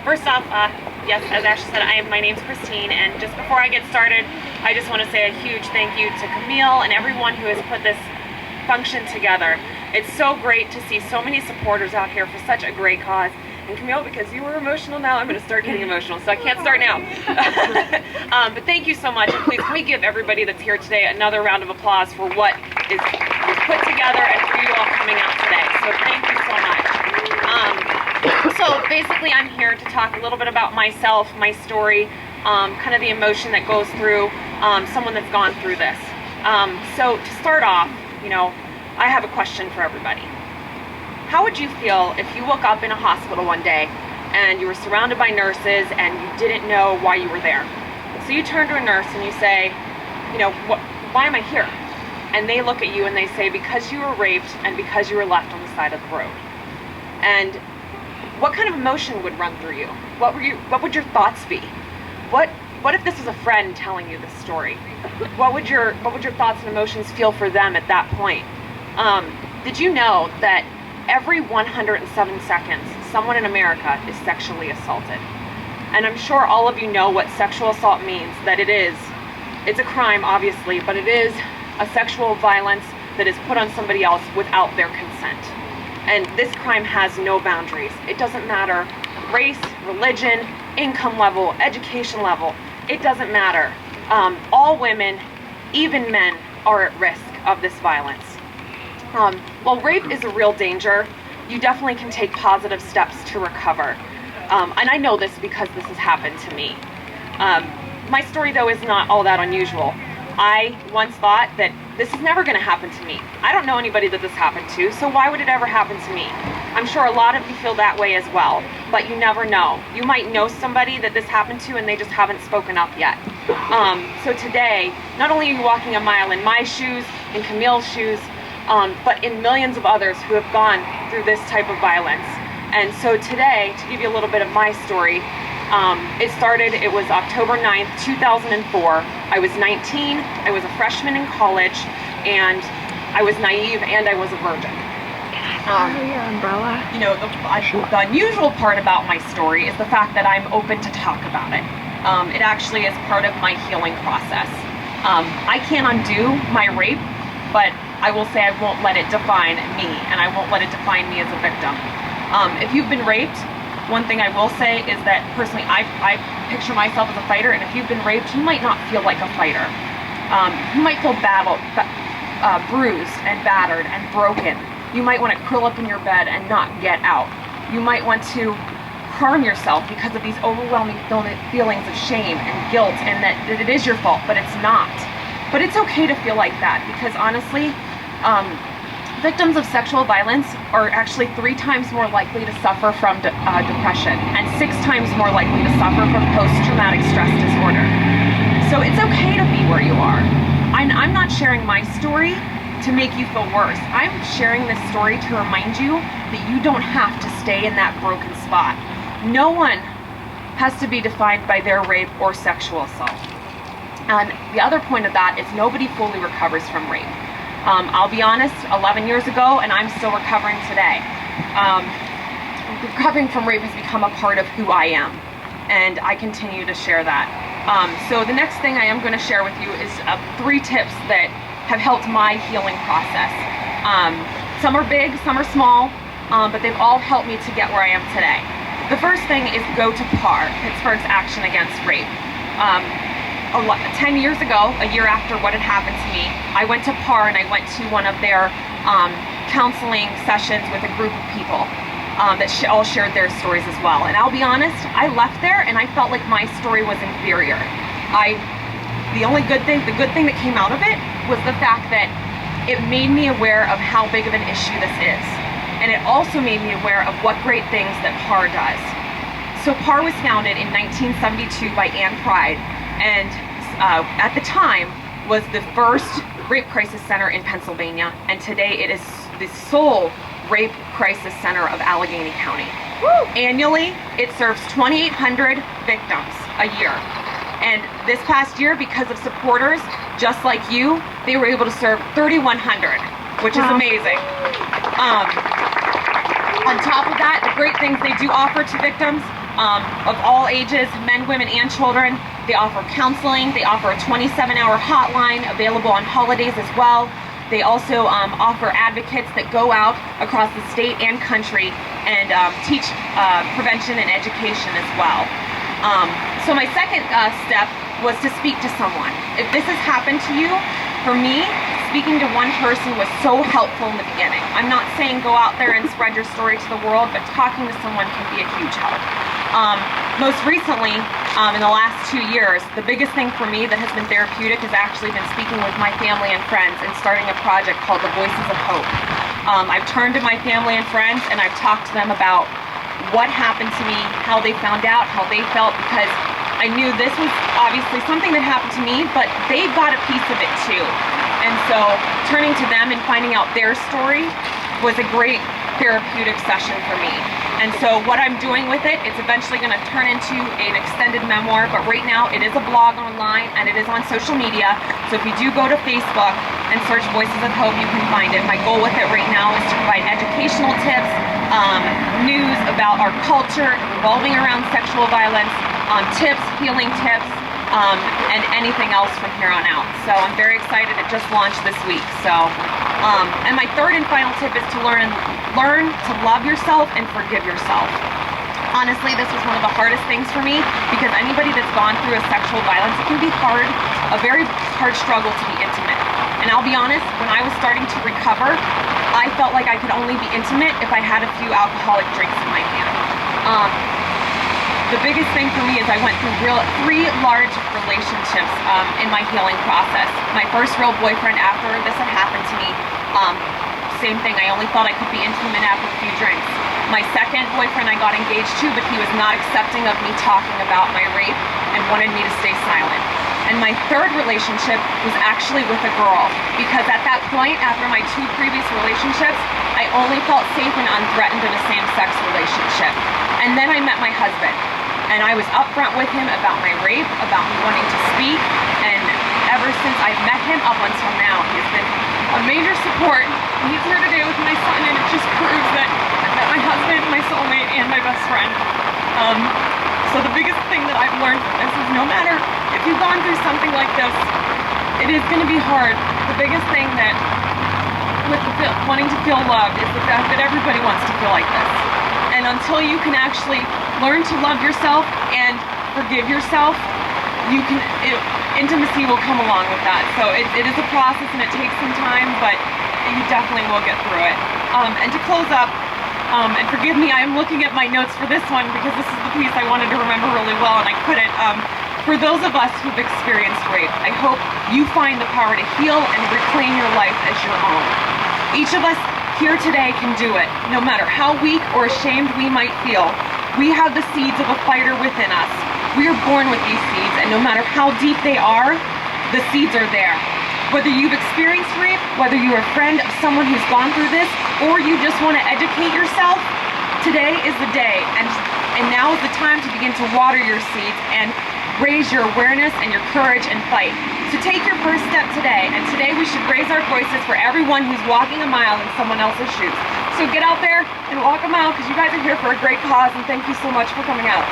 First off, yes, as Ashley said, my name's Kristine, and just before I get started, I just want to say a huge thank you to Camille and everyone who has put this function together. It's so great to see so many supporters out here for such a great cause. And Camille, because you were emotional now, I'm going to start getting emotional, so I can't start now. But thank you so much, and please can we give everybody that's here today another round of applause for what is put together and for you all coming out today. So thank you so much. So basically I'm here to talk a little bit about myself, my story, kind of the emotion that goes through someone that's gone through this. So to start off, I have a question for everybody. How would you feel if you woke up in a hospital one day and you were surrounded by nurses and you didn't know why you were there? So you turn to a nurse and you say, why am I here? And they look at you and they say, because you were raped and because you were left on the side of the road. And what kind of emotion would run through you? What would your thoughts be? What if this was a friend telling you this story? What would your thoughts and emotions feel for them at that point? Did you know that every 107 seconds, someone in America is sexually assaulted? And I'm sure all of you know what sexual assault means, that it's a crime, obviously, but it is a sexual violence that is put on somebody else without their consent. And this crime has no boundaries. It doesn't matter race, religion, income level, education level. It doesn't matter. All women, even men, are at risk of this violence. While rape is a real danger, you definitely can take positive steps to recover. And I know this because this has happened to me. My story, though, is not all that unusual. I once thought that this is never going to happen to me. I don't know anybody that this happened to, so why would it ever happen to me? I'm sure a lot of you feel that way as well, but you never know. You might know somebody that this happened to and they just haven't spoken up yet. So today, not only are you walking a mile in my shoes, in Camille's shoes, but in millions of others who have gone through this type of violence. And so today, to give you a little bit of my story, it was October 9th, 2004. I was 19, I was a freshman in college, and I was naive and I was a virgin. Your umbrella. The unusual part about my story is the fact that I'm open to talk about it. It actually is part of my healing process. I can't undo my rape, but I will say I won't let it define me, and I won't let it define me as a victim. If you've been raped, one thing I will say is that personally, I picture myself as a fighter, and if you've been raped, you might not feel like a fighter. You might feel bruised and battered and broken. You might want to curl up in your bed and not get out. You might want to harm yourself because of these overwhelming feelings of shame and guilt, and that it is your fault, but it's not. But it's okay to feel like that, because honestly, victims of sexual violence are actually 3 times more likely to suffer from depression and 6 times more likely to suffer from post-traumatic stress disorder. So it's okay to be where you are. I'm not sharing my story to make you feel worse. I'm sharing this story to remind you that you don't have to stay in that broken spot. No one has to be defined by their rape or sexual assault. And the other point of that is nobody fully recovers from rape. I'll be honest, 11 years ago, and I'm still recovering today. Recovering from rape has become a part of who I am, and I continue to share that. So the next thing I am going to share with you is 3 tips that have helped my healing process. Some are big, some are small, but they've all helped me to get where I am today. The first thing is go to PAR, Pittsburgh's Action Against Rape. 10 years ago, a year after what had happened to me, I went to PAR and I went to one of their counseling sessions with a group of people that all shared their stories as well. And I'll be honest, I left there and I felt like my story was inferior. The good thing that came out of it was the fact that it made me aware of how big of an issue this is. And it also made me aware of what great things that PAR does. So PAR was founded in 1972 by Ann Pride, and at the time was the first rape crisis center in Pennsylvania, and today it is the sole rape crisis center of Allegheny County. Woo! Annually, it serves 2,800 victims a year. And this past year, because of supporters just like you, they were able to serve 3,100, which is amazing. On top of that, the great things they do offer to victims of all ages, men, women, and children. They offer counseling. They offer a 27-hour hotline available on holidays as well. They also offer advocates that go out across the state and country and teach prevention and education as well. So my second step was to speak to someone. If this has happened to you, for me, speaking to one person was so helpful in the beginning. I'm not saying go out there and spread your story to the world, but talking to someone can be a huge help. Most recently, in the last 2 years, the biggest thing for me that has been therapeutic has actually been speaking with my family and friends and starting a project called the Voices of Hope. I've turned to my family and friends and I've talked to them about what happened to me, how they found out, how they felt, because I knew this was obviously something that happened to me, but they got a piece of it too. And so turning to them and finding out their story was a great therapeutic session for me. And so what I'm doing with it, it's eventually going to turn into an extended memoir, but right now it is a blog online and it is on social media. So if you do go to Facebook and search Voices of Hope, you can find it. My goal with it right now is to provide educational tips, news about our culture revolving around sexual violence, tips, healing tips, and anything else from here on out. So I'm very excited. It just launched this week. So, and my third and final tip is to learn to love yourself and forgive yourself. Honestly, this was one of the hardest things for me because anybody that's gone through a sexual violence, it can be hard, a very hard struggle to be intimate. And I'll be honest, when I was starting to recover, I felt like I could only be intimate if I had a few alcoholic drinks in my hand. The biggest thing for me is I went through 3 large relationships in my healing process. My first real boyfriend after this had happened to me, same thing, I only thought I could be intimate after a few drinks. My second boyfriend I got engaged to, but he was not accepting of me talking about my rape and wanted me to stay silent. And my third relationship was actually with a girl, because at that point, after my 2 previous relationships, I only felt safe and unthreatened in a same-sex relationship. And then I met my husband. And I was upfront with him about my rape, about me wanting to speak, and ever since I've met him up until now, he's been a major support. He's here today with my son, and it just proves that I've met my husband, my soulmate, and my best friend. So the biggest thing that I've learned from this is no matter if you've gone through something like this, it is going to be hard. The biggest thing that with wanting to feel loved is the fact that everybody wants to feel like this. And until you can actually learn to love yourself and forgive yourself, intimacy will come along with that. So it is a process and it takes some time, but you definitely will get through it. And to close up, and forgive me, I am looking at my notes for this one because this is the piece I wanted to remember really well and I couldn't. For those of us who've experienced rape, I hope you find the power to heal and reclaim your life as your own. Each of us here today can do it, no matter how weak or ashamed we might feel. We have the seeds of a fighter within us. We are born with these seeds, and no matter how deep they are, the seeds are there. Whether you've experienced rape, whether you're a friend of someone who's gone through this, or you just want to educate yourself, today is the day, and now is the time to begin to water your seeds and raise your awareness and your courage and fight. So take your first step today, and today we should raise our voices for everyone who's walking a mile in someone else's shoes. So get out there and walk a mile because you guys are here for a great cause, and thank you so much for coming out.